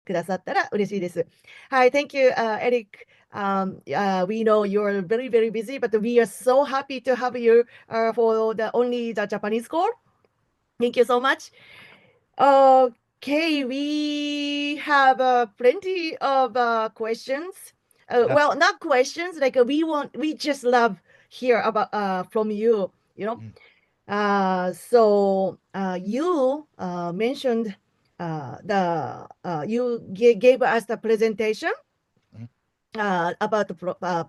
くださったら嬉しいです。はい、Thank you, Eric. We know you're very, very busy, but we are so happy to have you for the only the Japanese call. Thank you so much. Okay, we have plenty of questions. Yeah. Well, not questions. Like we just love hear about from you. You know. Mm, You mentioned you gave us the presentation mhm. about the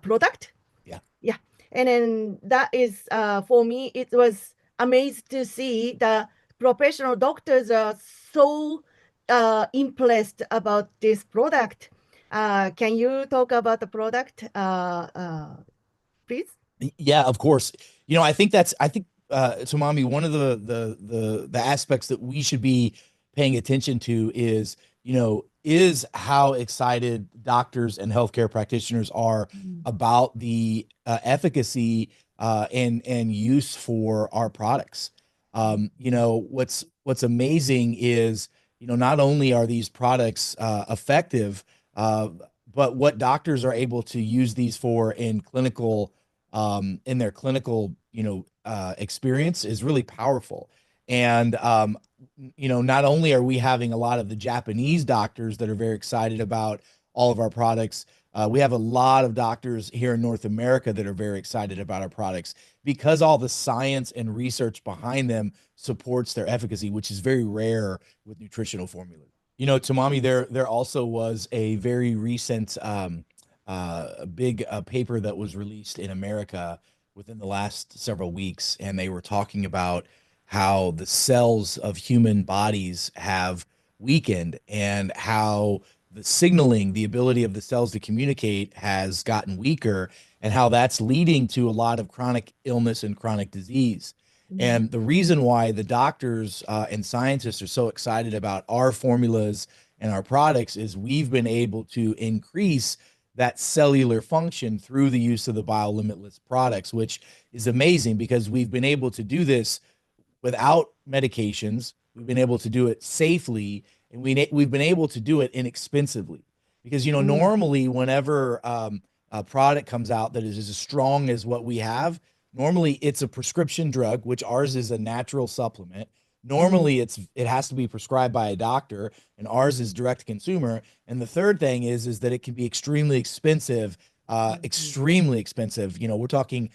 product. Yeah. Yeah, and then that is for me. It was amazed to see the professional doctors are so impressed about this product. Can you talk about the product, please? Yeah, of course. I think Tomami, one of the aspects that we should be paying attention to is, is how excited doctors and healthcare practitioners are about the efficacy and use for our products. What's amazing is, not only are these products effective, uh, but what doctors are able to use these for in their clinical, experience is really powerful. And, not only are we having a lot of the Japanese doctors that are very excited about all of our products, we have a lot of doctors here in North America that are very excited about our products because all the science and research behind them supports their efficacy, which is very rare with nutritional formulas. Tamami, there also was a very recent a big paper that was released in America within the last several weeks, and they were talking about how the cells of human bodies have weakened and how the signaling, the ability of the cells to communicate, has gotten weaker, and how that's leading to a lot of chronic illness and chronic disease. Mhm. And the reason why the doctors and scientists are so excited about our formulas and our products is we've been able to increase that cellular function through the use of the biolimitless products, which is amazing because we've been able to do this without medications. We've been able to do it safely, and we've been able to do it inexpensively. Because Mm. normally, whenever a product comes out that is as strong as what we have, normally it's a prescription drug, which ours is a natural supplement. Mhm. Normally, it has to be prescribed by a doctor, and ours is direct to consumer. And the third thing is that it can be extremely expensive. We're talking,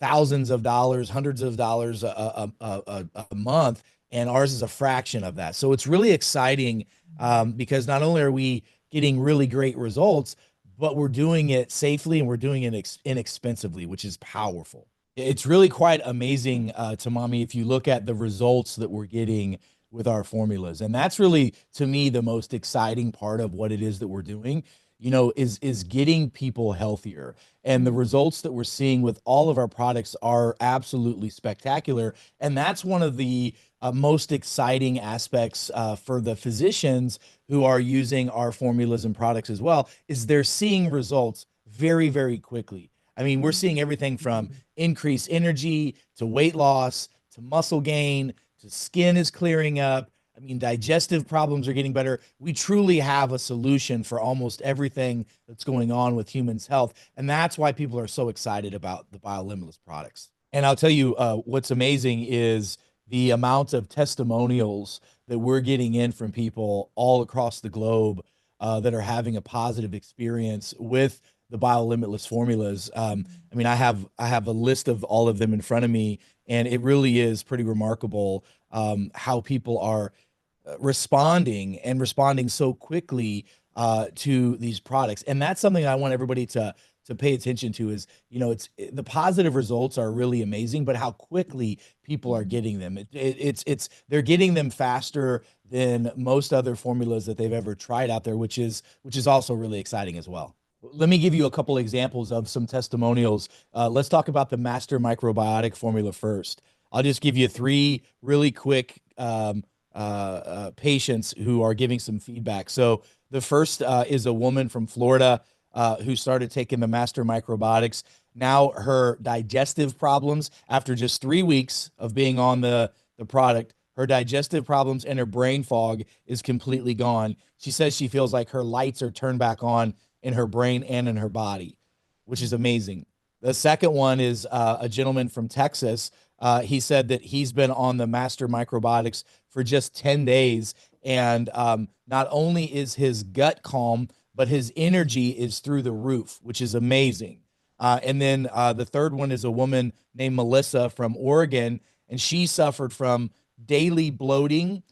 thousands of dollars, hundreds of dollars a month, and ours is a fraction of that. So it's really exciting because not only are we getting really great results, but we're doing it safely and we're doing it inexpensively, which is powerful. It's really quite amazing, Tamami, if you look at the results that we're getting with our formulas. And that's really, to me, the most exciting part of what it is that we're doing, is getting people healthier. And the Mm. results that we're seeing with all of our products are absolutely spectacular. And that's one of the most exciting aspects for the physicians who are using our formulas and products as well, is they're seeing results very, very quickly. I mean, we're seeing everything from increased energy to weight loss to muscle gain to skin is clearing up. I mean, digestive problems are getting better. We truly have a solution for almost everything that's going on with humans' health. And that's why people are so excited about the biolimitless products. And I'll tell you, what's amazing is the amount of testimonials that we're getting in from people all across the globe that are having a positive experience with the biolimitless formulas. I mean, I have a list of all of them in front of me, and it really is pretty remarkable how people are responding so quickly to these products. And that's something I want everybody to pay attention to is, the positive results are really amazing, but how quickly people are getting them. It's they're getting them faster than most other formulas that they've ever tried out there, which is also really exciting as well. Let me give you a couple examples of some testimonials. Let's talk about the master microbiotic formula first. I'll just give you three really quick patients who are giving some feedback. So the first is a woman from Florida who started taking the master microbiotics. Now her digestive problems, after just 3 weeks of being on the product, Her digestive problems and her brain fog is completely gone. She says she feels like her lights are turned back on in her brain and in her body, which is amazing. The second one is a gentleman from Texas. He said that he's been on the Master Microbiotics for just 10 days. And not only is his gut calm, but his energy is through the roof, which is amazing. And then the third one is a woman named Melissa from Oregon, and she suffered from daily bloating,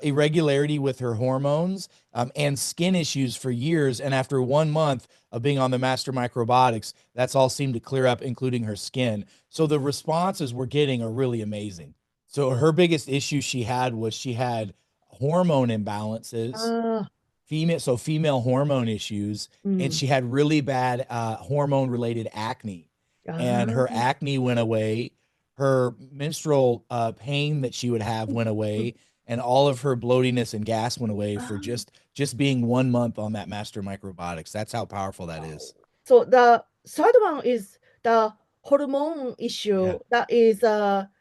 irregularity with her hormones, and skin issues for years. And after 1 month of being on the Master Microbiotics, that's all seemed to clear up, including her skin. So the responses we're getting are really amazing. So her biggest issue she had was she had hormone imbalances, Ah, female hormone issues, and mm. she had really bad hormone related acne, and Ah, her acne went away, her menstrual pain that she would have went away, and all of her bloatiness and gas went away for ah. just being 1 month on that Master Microbiotics. That's how powerful that is. So the third one is the hormone Yeah. issue that is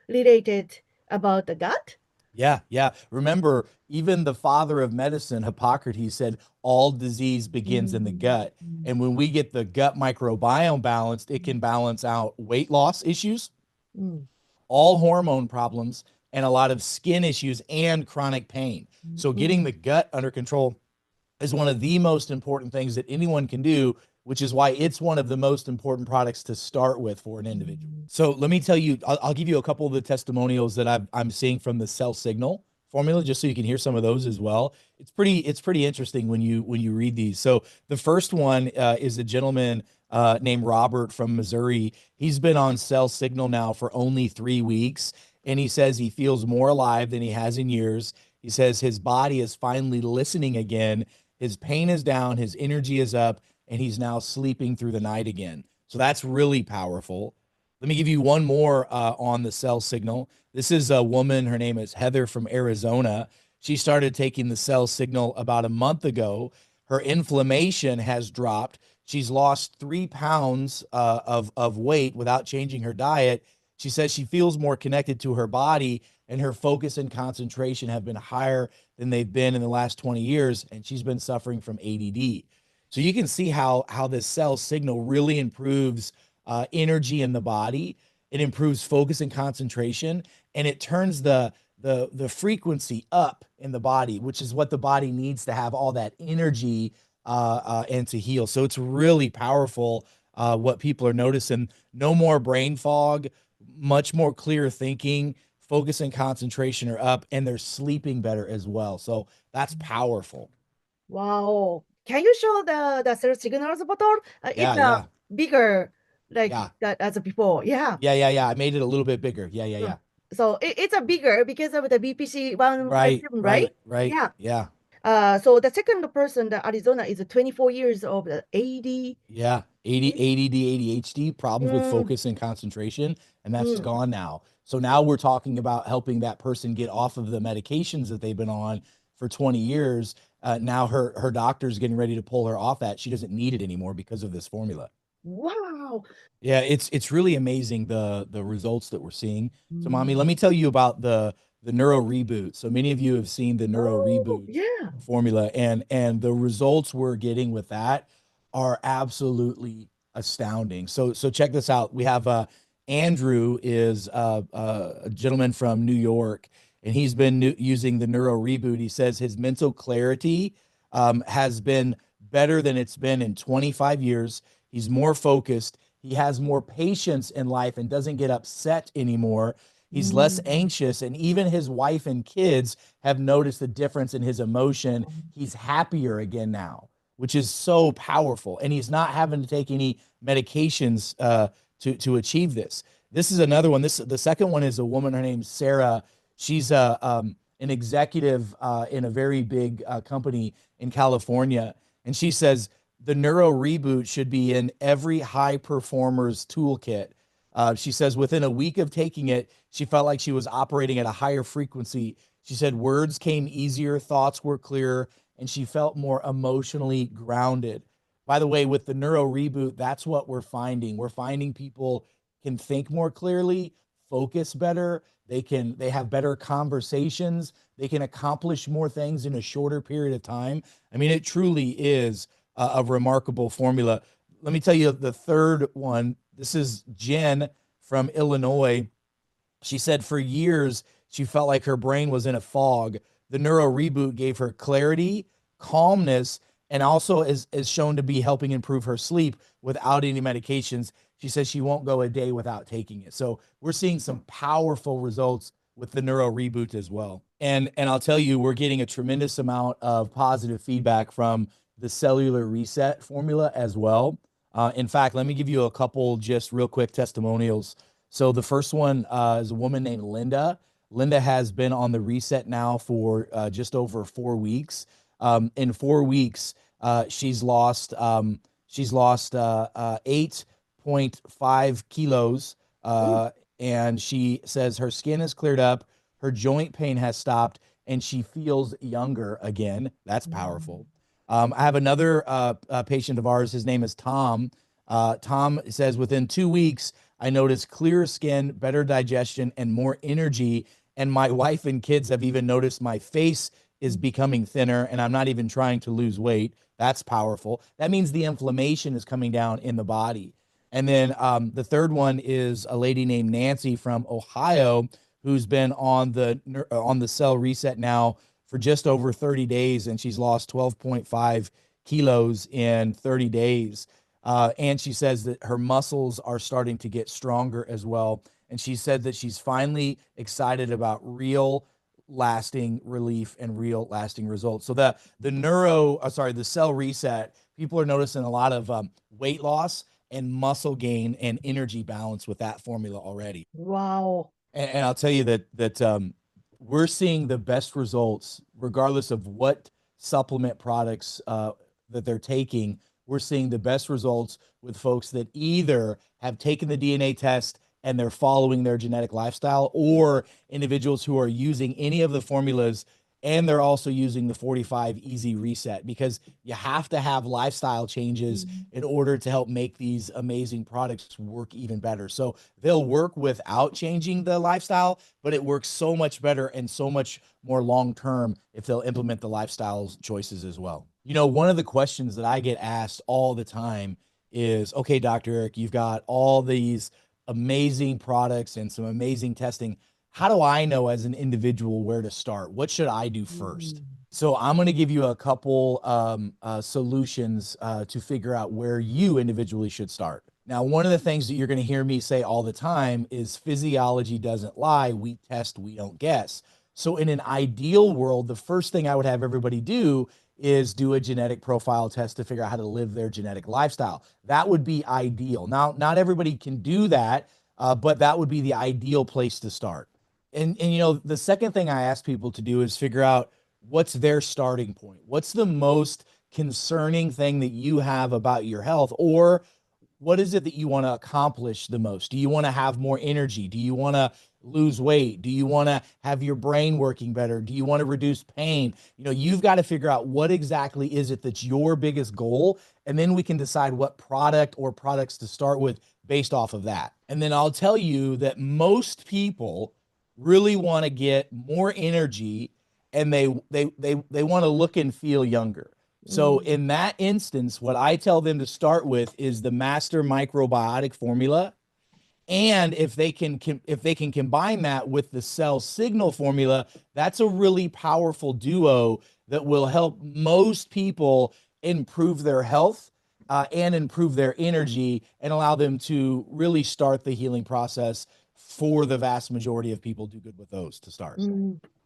related about the gut. Yeah, yeah. Remember, even the father of medicine, Hippocrates, said all disease begins in the Mm, gut. And when we get the gut microbiome balanced, it can balance out weight loss issues, mm, all hormone problems, and a lot of skin issues and chronic pain. So, getting mm, the gut under control is one of the most important things that anyone can do, which is why it's one of the most important products to start with for an individual. mm, So let me tell you, I'll give you a couple of the testimonials that I'm seeing from the Cell Signal formula, just so you can hear some of those as well. It's pretty interesting when you read these. So the first one is a gentleman named Robert from Missouri. He's been on Cell Signal now for only 3 weeks, and he says he feels more alive than he has in years. He says his body is finally listening again, his pain is down, his energy is up, and he's now sleeping through the night again. So that's really powerful. Let me give you one more on the Cell Signal. This is a woman. Her name is Heather from Arizona. She started taking the Cell Signal about a month ago. Her inflammation has dropped. She's lost 3 pounds of weight without changing her diet. She says she feels more connected to her body, and her focus and concentration have been higher than they've been in the last 20 years. And she's been suffering from ADD. So you can see how this Cell Signal really improves energy in the body. It improves focus and concentration, and it turns the frequency up in the body, which is what the body needs to have all that energy and to heal. So it's really powerful. What people are noticing: no more brain fog, much more clear thinking, focus and concentration are up, and they're sleeping better as well. So that's mm. powerful. Wow. Can you show the cell signals bottle? It's Yeah, yeah, bigger like yeah. that as before. Yeah. Yeah, yeah, yeah. I made it a little bit bigger. Yeah, yeah, Mm. yeah. So it's a bigger because of the BPC Right, 157, right? right, right. Yeah. Yeah, So the second person, the Arizona, is 24 years of the AD. yeah. 80, ADD, ADHD, problems with Mm, focus and concentration, and that's mm. gone now. So now we're talking about helping that person get off of the medications that they've been on for 20 years. Now her doctor's getting ready to pull her off that. She doesn't need it anymore because of this formula. Wow. Yeah, it's really amazing the results that we're seeing. So, mommy, let Mm. me tell you about the neuro reboot. So many of you have seen the neuro Oh, reboot yeah. formula, and the results we're getting with that are absolutely astounding. So check this out. We have Andrew is a gentleman from New York, and he's been using the neuro reboot. He says his mental clarity has been better than it's been in 25 years. He's more focused. He has more patience in life and doesn't get upset anymore. He's less Mm. anxious. And even his wife and kids have noticed the difference in his emotion. He's happier again now, which is so powerful. And he's not having to take any medications to achieve this. This is another one. The second one is a woman. Her name's Sarah. She's an executive in a very big company in California. And she says, the neuro reboot should be in every high performer's toolkit. She says within a week of taking it, she felt like she was operating at a higher frequency. She said words came easier, thoughts were clearer, and she felt more emotionally grounded. By the way, with the neuro reboot, that's what we're finding. We're finding people can think more clearly, focus better. They have better conversations. They can accomplish more things in a shorter period of time. I mean, it truly is a remarkable formula. Let me tell you the third one. This is Jen from Illinois. She said for years she felt like her brain was in a fog. The neuro reboot gave her clarity, calmness, and also is shown to be helping improve her sleep without any medications. She says she won't go a day without taking it. So we're seeing some powerful results with the neuro reboot as well. And I'll tell you, we're getting a tremendous amount of positive feedback from the cellular reset formula as well. In fact, let me give you a couple just real quick testimonials. So the first one is a woman named Linda. Linda has been on the reset now for just over 4 weeks. In 4 weeks, she's lost 8.5 kilos, Oh, and she says her skin has cleared up, her joint pain has stopped, and she feels younger again. That's powerful. I have another patient of ours. His name is Tom. Tom says within 2 weeks, I noticed clearer skin, better digestion, and more energy. And my wife and kids have even noticed my face is becoming thinner, and I'm not even trying to lose weight. That's powerful. That means the inflammation is coming down in the body. And then the third one is a lady named Nancy from Ohio who's been on the cell reset now for just over 30 days, and she's lost 12.5 kilos in 30 days. And she says that her muscles are starting to get stronger as well. And she said that she's finally excited about real lasting relief and real lasting results. So the cell reset, people are noticing a lot of weight loss and muscle gain and energy balance with that formula already. wow. And I'll tell you that we're seeing the best results regardless of what supplement products that they're taking. We're seeing the best results with folks that either have taken the DNA test and they're following their genetic lifestyle, or individuals who are using any of the formulas and they're also using the 45 easy reset, because you have to have lifestyle changes in order to help make these amazing products work even better. So they'll work without changing the lifestyle, but it works so much better and so much more long term if they'll implement the lifestyle choices as well. You know, one of the questions that I get asked all the time is, okay, Dr. Eric, you've got all these amazing products and some amazing testing. How do I know as an individual where to start? What should I do first? So I'm going to give you a couple solutions to figure out where you individually should start. Now, one of the things that you're going to hear me say all the time is physiology doesn't lie. We test, we don't guess. So in an ideal world, the first thing I would have everybody do is do a genetic profile test to figure out how to live their genetic lifestyle. That would be ideal. Now, not everybody can do that, but that would be the ideal place to start. And you know, the second thing I ask people to do is figure out what's their starting point. What's the most concerning thing that you have about your health, or what is it that you want to accomplish the most? Do you want to have more energy? Do you want to lose weight? Do you want to have your brain working better? Do you want to reduce pain? You know, you've got to figure out what exactly is it that's your biggest goal, and then we can decide what product or products to start with based off of that. And then I'll tell you that most people really want to get more energy, and they want to look and feel younger. So in that instance, what I tell them to start with is the master microbiotic formula. And if they can combine that with the cell signal formula, that's a really powerful duo that will help most people improve their health and improve their energy and allow them to really start the healing process. For the vast majority of people, do good with those to start.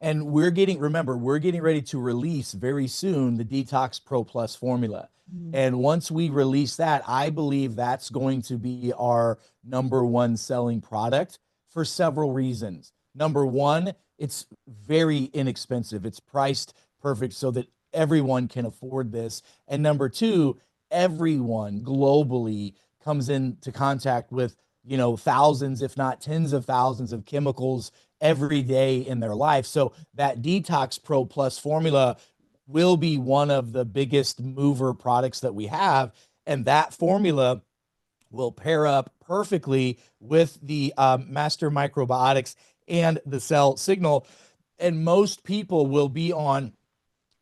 And remember, we're getting ready to release very soon the Detox Pro Plus formula. And once we release that, I believe that's going to be our number one selling product for several reasons. Number one, it's very inexpensive. It's priced perfect so that everyone can afford this. And number two, everyone globally comes into contact with, you know, thousands, if not tens of thousands of chemicals every day in their life. So that Detox Pro Plus formula will be one of the biggest mover products that we have. And that formula will pair up perfectly with the master microbiotics and the cell signal. And most people will be on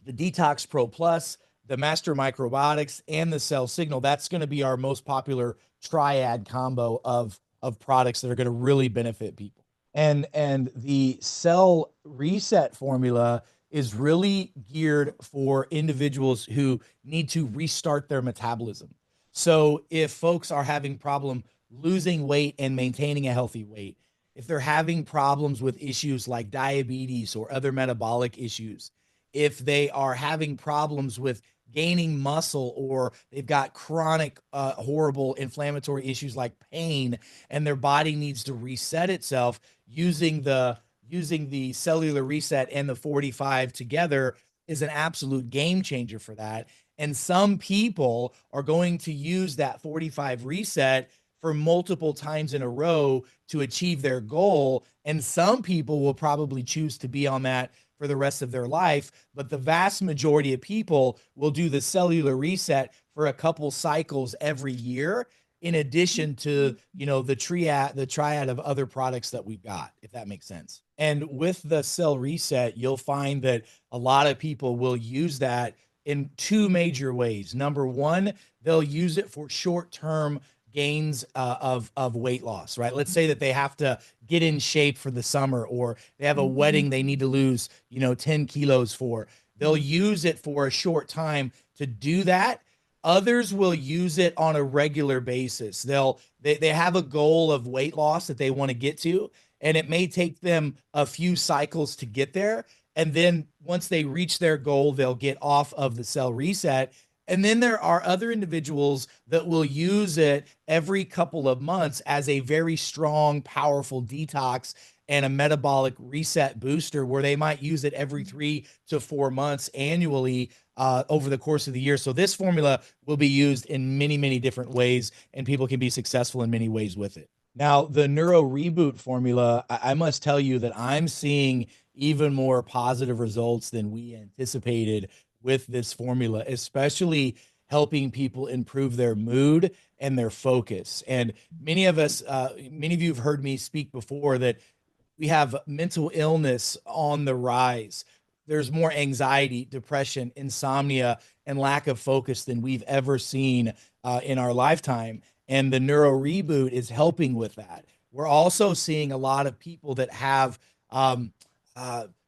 the Detox Pro Plus, the Master Microbiotics, and the Cell Signal. That's going to be our most popular triad combo of products that are going to really benefit people. And the Cell Reset formula is really geared for individuals who need to restart their metabolism. So if folks are having problem losing weight and maintaining a healthy weight, if they're having problems with issues like diabetes or other metabolic issues, if they are having problems with gaining muscle, or they've got chronic, horrible inflammatory issues like pain, and their body needs to reset itself, using the cellular reset and the 45 together is an absolute game changer for that. And some people are going to use that 45 reset for multiple times in a row to achieve their goal. And some people will probably choose to be on that for the rest of their life. But the vast majority of people will do the cellular reset for a couple cycles every year, in addition to, the triad of other products that we've got, if that makes sense. And with the cell reset, you'll find that a lot of people will use that in two major ways. Number one, they'll use it for short-term gains, of weight loss, right? Let's say that they have to get in shape for the summer, or they have a wedding they need to lose, 10 kilos for. They'll use it for a short time to do that. Others will use it on a regular basis. They have a goal of weight loss that they want to get to, and it may take them a few cycles to get there. And then once they reach their goal, they'll get off of the cell reset. And then there are other individuals that will use it every couple of months as a very strong, powerful detox and a metabolic reset booster, where they might use it every 3 to 4 months annually, over the course of the year. So this formula will be used in many, many different ways, and people can be successful in many ways with it. Now, the Neuro Reboot formula, I must tell you that I'm seeing even more positive results than we anticipated with this formula, especially helping people improve their mood and their focus. And many of you have heard me speak before that we have mental illness on the rise. There's more anxiety, depression, insomnia, and lack of focus than we've ever seen, in our lifetime. And the Neuro Reboot is helping with that. We're also seeing a lot of people that have, uh,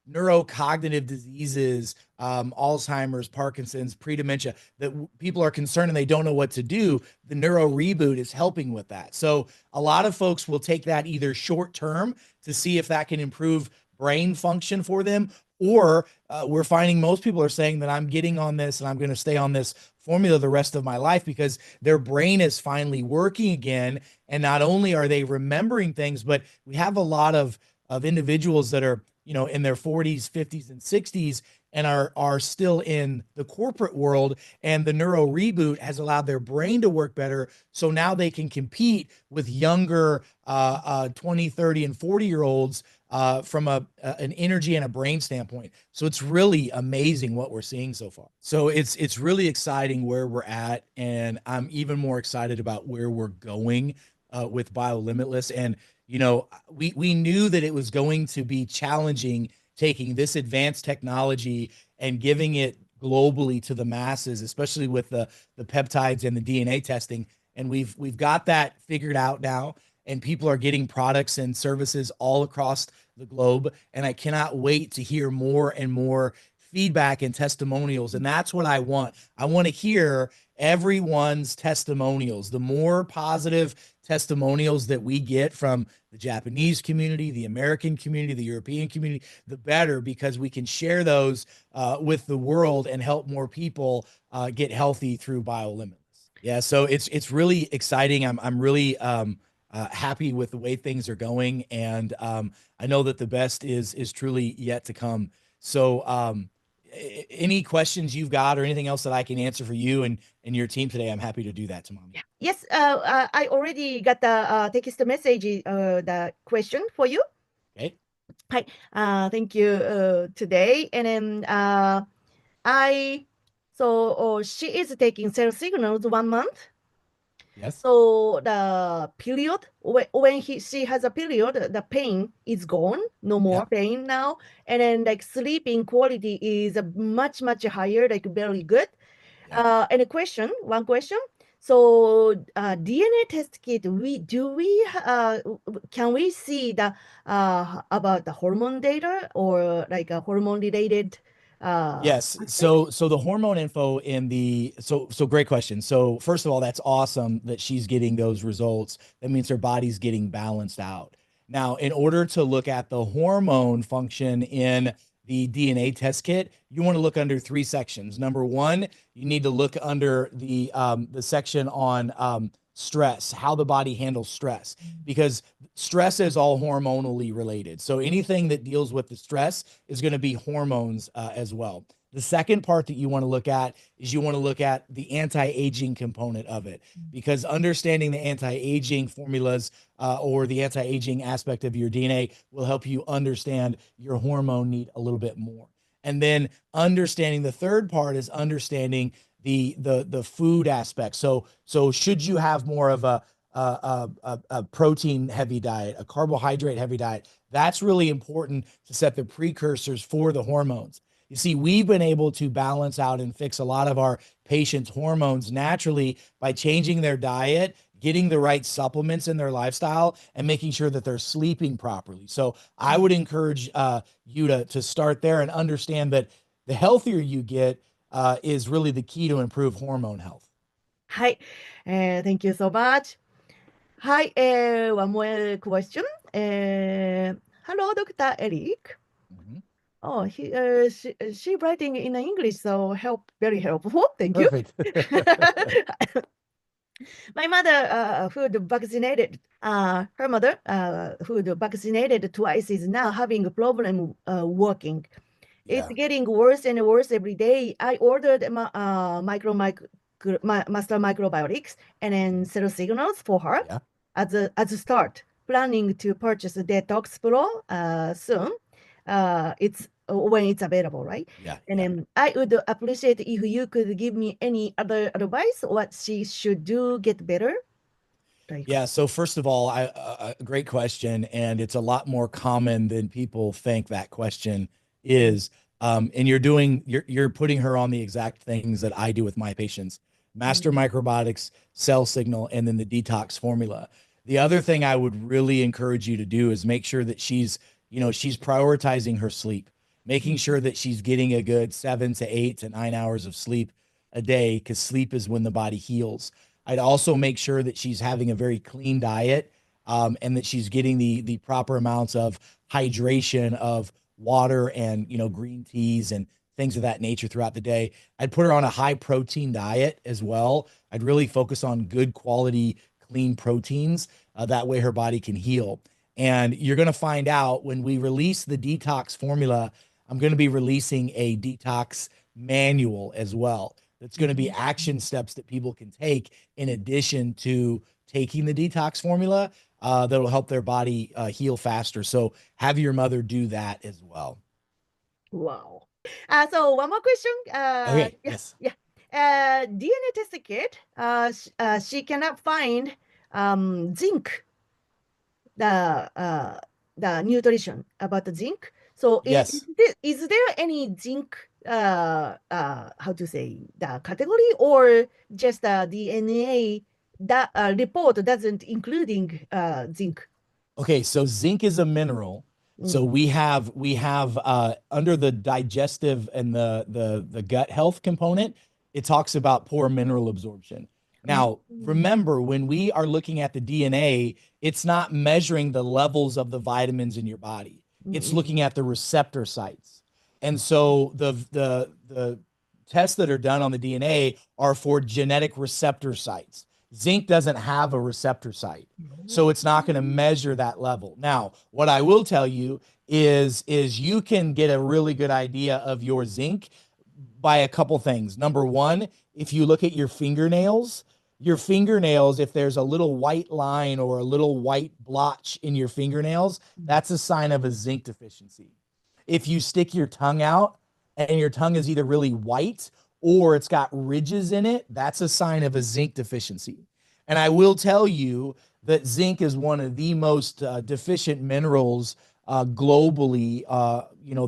neurocognitive diseases, Alzheimer's, Parkinson's, pre-dementia, that people are concerned and they don't know what to do. The Neuro Reboot is helping with that. So a lot of folks will take that either short term to see if that can improve brain function for them, or we're finding most people are saying that I'm getting on this and I'm going to stay on this formula the rest of my life because their brain is finally working again. And not only are they remembering things, but we have a lot of individuals that are, in their 40s, 50s, and 60s, and are still in the corporate world. And the Neuro Reboot has allowed their brain to work better, so now they can compete with younger, 20, 30, and 40-year-olds, from an energy and a brain standpoint. So it's really amazing what we're seeing so far. So it's really exciting where we're at, and I'm even more excited about where we're going, with Biolimitless. And we knew that it was going to be challenging taking this advanced technology and giving it globally to the masses, especially with the peptides and the DNA testing. And we've got that figured out now, and people are getting products and services all across the globe. And I cannot wait to hear more and more feedback and testimonials. And that's what I want. I want to hear everyone's testimonials. The more positive testimonials that we get from the Japanese community, the American community, the European community, the better, because we can share those, with the world and help more people, get healthy through Biolimitless. Yeah, so it's really exciting. I'm really, happy with the way things are going, and I know that the best is truly yet to come. So, any questions you've got, or anything else that I can answer for you and your team today, I'm happy to do that, Tamami. Yes, I already got the text message, the question for you. Okay. Hi, thank you today. And then I, so she is taking cell signals 1 month. Yes. So the period when she has a period, the pain is gone, no Yeah. more pain now, and then like sleeping quality is much higher, like very good. Yeah. And one question. So DNA test kit, can we see the about the hormone data or like a hormone related Yes. aspects? So the hormone info in the so great question. So first of all, that's awesome that she's getting those results. That means her body's getting balanced out. Now, in order to look at the hormone function in the DNA test kit, you want to look under three sections. Number one, you need to look under the section on stress, how the body handles stress, because stress is all hormonally related. So anything that deals with the stress is going to be hormones as well. The second part that you want to look at is you want to look at the anti-aging component of it, because understanding the anti-aging formulas or the anti-aging aspect of your DNA will help you understand your hormone need a little bit more. And then understanding the third part is understanding the food aspect. So should you have more of a protein heavy diet, a carbohydrate heavy diet? That's really important to set the precursors for the hormones. You see, we've been able to balance out and fix a lot of our patients' hormones naturally by changing their diet, getting the right supplements in their lifestyle, and making sure that they're sleeping properly. So I would encourage you to start there and understand that the healthier you get is really the key to improve hormone health. はい。Thank you so much. はい。One more question. Hello, Dr. Eric. Mhm. Oh, she writing in English, so very helpful. Thank you. Perfect. My mother, her mother, who vaccinated twice, is now having a problem working. It's Yeah. getting worse and worse every day. I ordered master microbiotics and then cell signals for her Yeah. as a start. Planning to purchase a Detox Pro soon. It's when it's available, right? Yeah. And Yeah. then I would appreciate if you could give me any other advice what she should do get better. Like, Yeah. So first of all, great question, and it's a lot more common than people think that question is. And you're putting her on the exact things that I do with my patients: master mm, microbiotics, cell signal, and then the detox formula. The other thing I would really encourage you to do is make sure that she's prioritizing her sleep, making mm, sure that she's getting a good 7 to 8 to 9 hours of sleep a day, because sleep is when the body heals. I'd also make sure that she's having a very clean diet, and that she's getting the proper amounts of hydration, of water and green teas and things of that nature throughout the day. I'd put her on a high protein diet as well. I'd really focus on good quality, clean proteins. That way her body can heal. And you're going to find out when we release the detox formula, I'm going to be releasing a detox manual as well. That's going to be mhm. action steps that people can take in addition to taking the detox formula, that'll help their body heal faster. So have your mother do that as well. Wow. So one more question. Okay. Yeah, Yes. yeah. DNA test kit. She cannot find zinc, the nutrition about the zinc. So Yes. is there any zinc how to say the category or just the DNA that report doesn't including zinc? Okay, so zinc is a mineral. So Mm, we have under the digestive and the gut health component, it talks about poor mineral absorption. Now, mm, remember when we are looking at the DNA, it's not measuring the levels of the vitamins in your body. mm, It's mm, looking at the receptor sites. And so the tests that are done on the DNA are for genetic receptor sites. Zinc doesn't have a receptor site, so it's not going to mm. measure that level. Now, what I will tell you is you can get a really good idea of your zinc by a couple things. Number one, if you look at your fingernails, if there's a little white line or a little white blotch in your fingernails, that's a sign of a zinc deficiency. If you stick your tongue out and your tongue is either really white or it's got ridges in it, that's a sign of a zinc deficiency. And I will tell you that zinc is one of the most deficient minerals globally,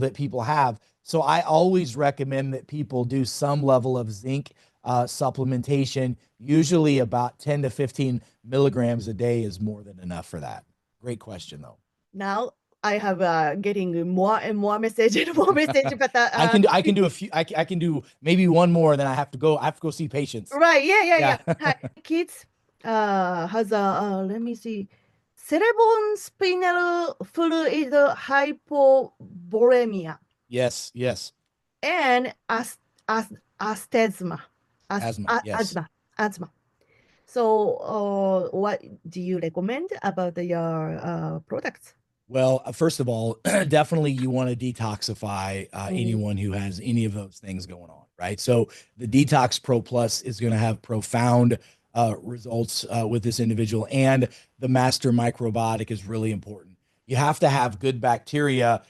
that people have. So I always recommend that people do some level of zinc supplementation. Usually about 10 to 15 milligrams a day is more than enough for that. Great question, though. Now I have getting more and more message and more message, but I can do a few. I can do maybe one more. Then I have to go. I have to go see patients. right, yeah, yeah, Yeah. yeah. Hi. Kids has a let me see, cerebral spinal fluid hypovolemia Yes. Yes. and as asthma, Asthma. Yes. asthma, asthma. So, what do you recommend about your products? Well, first of all, definitely you want to detoxify Mm. anyone who has any of those things going on, right? So the Detox Pro Plus is going to have profound results with this individual, and the Master Microbiotic is really important. You have to have good bacteria,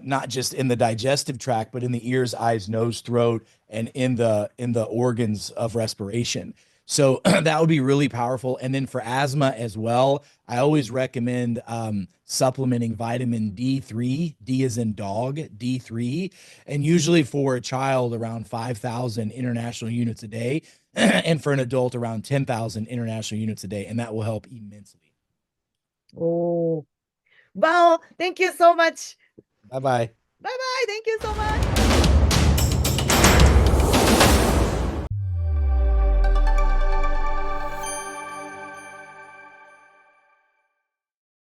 not just in the digestive tract, but in the ears, eyes, nose, throat, and in the organs of respiration. So that would be really powerful. And then for asthma as well, I always recommend supplementing vitamin D3. D is in dog, D3, and usually for a child around 5,000 international units a day, and for an adult around 10,000 international units a day, and that will help immensely. Oh, wow. Thank you so much. Bye bye. Bye bye. Thank you so much.